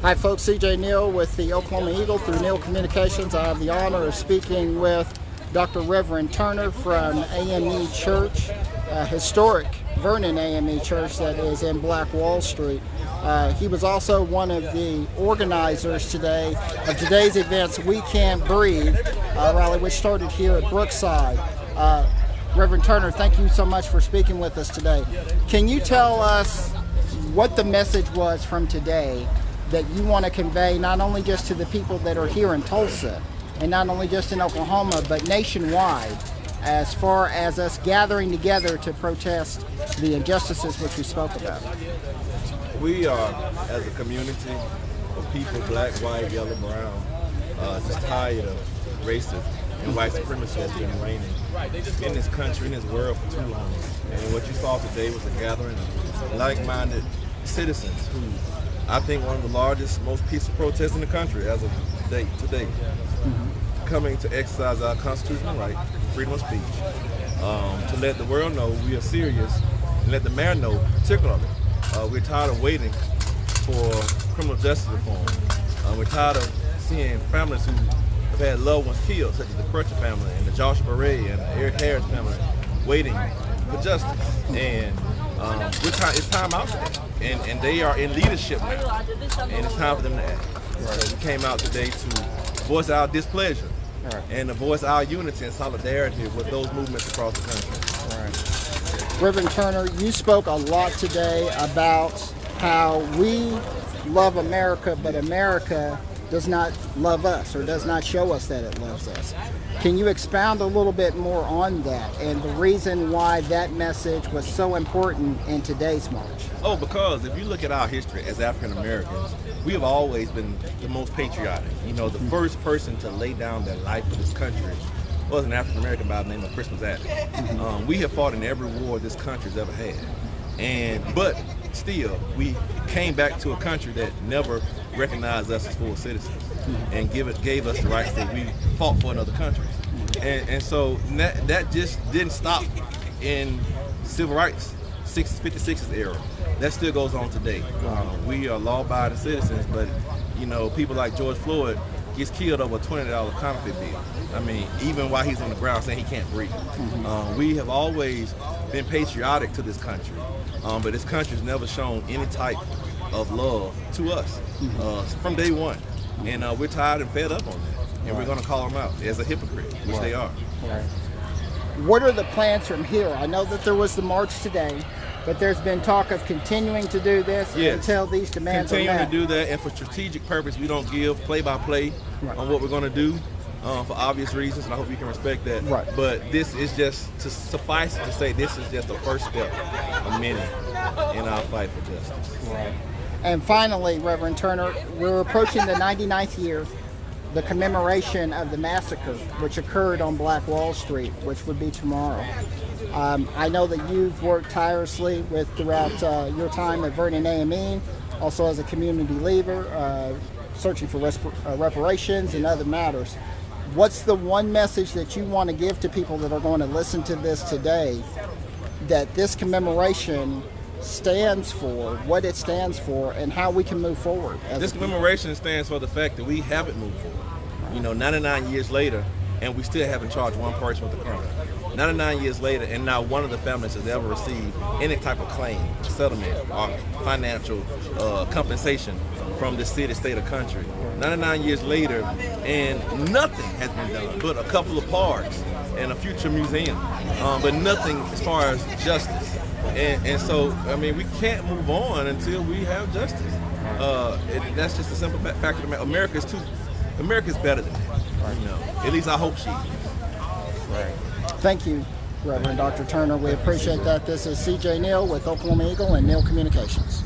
Hi folks, CJ Neal with the Oklahoma Eagle through Neal Communications. I have the honor of speaking with Dr. Reverend Turner from AME Church, a historic Vernon AME Church that is in Black Wall Street. He was also one of the organizers today of today's events, We Can't Breathe rally, which started here at Brookside. Reverend Turner, thank you so much for speaking with us today. Can you tell us what the message was from today that you want to convey, not only just to the people that are here in Tulsa and not only just in Oklahoma, but nationwide, as far as us gathering together to protest the injustices which we spoke about? We are, as a community of people, black, white, yellow, brown, just tired of racism and white supremacy that's been reigning in this country, in this world for too long. And what you saw today was a gathering of like-minded citizens who, I think, one of the largest, most peaceful protests in the country as of today, coming to exercise our constitutional right, freedom of speech, to let the world know we are serious, and let the mayor know particularly we're tired of waiting for criminal justice reform. We're tired of seeing families who have had loved ones killed, such as the Crutcher family and the Joshua Beret and the Eric Harris family, waiting for justice. And it's time out for them. And they are in leadership now, and it's time for them to act. So we came out today to voice our displeasure and to voice our unity and solidarity with those movements across the country. Reverend Turner, you spoke a lot today about how we love America, but America does not love us or does not show us that it loves us. Can you expound a little bit more on that and the reason why that message was so important in today's march? Oh, because if you look at our history as African Americans, we have always been the most patriotic. You know, the first person to lay down their life for this country was an African American by the name of Christmas Adams. We have fought in every war this country's ever had, but still, we came back to a country that never recognized us as full citizens and gave us the rights that we fought for in other countries. And so that just didn't stop in civil rights, 56's era. That still goes on today. We are law-abiding citizens, but you know, people like George Floyd gets killed over a $20 counterfeit bill. I mean, even while he's on the ground saying he can't breathe. We have always been patriotic to this country, but this country's never shown any type of love to us from day one. And we're tired and fed up on that. And we're going to call them out as a hypocrite, which they are. What are the plans from here? I know that there was the march today, but there's been talk of continuing to do this until these demands are met. Continuing to do that, and for strategic purpose, we don't give play-by-play on what we're going to do for obvious reasons, and I hope you can respect that. But this is just, to suffice it to say, this is just the first step of many in our fight for justice. And finally, Reverend Turner, we're approaching the 99th year, the commemoration of the massacre which occurred on Black Wall Street, which would be tomorrow. I know that you've worked tirelessly throughout your time at Vernon AME, also as a community leader, searching for reparations and other matters. What's the one message that you want to give to people that are going to listen to this today, that this commemoration stands for, what it stands for, and how we can move forward? This commemoration stands for the fact that we haven't moved forward. You know, 99 years later, and we still haven't charged one person with a crime. 99 years later, and now one of the families has ever received any type of claim, settlement, or financial compensation from the city, state, or country. 99 years later, and nothing has been done but a couple of parks and a future museum, but nothing as far as justice. And so, I mean, we can't move on until we have justice. That's just a simple fact of the matter. America's better than that. You know, at least I hope she is. Thank you, Reverend Dr. Turner. We appreciate that. This is CJ Neal with Oklahoma Eagle and Neal Communications.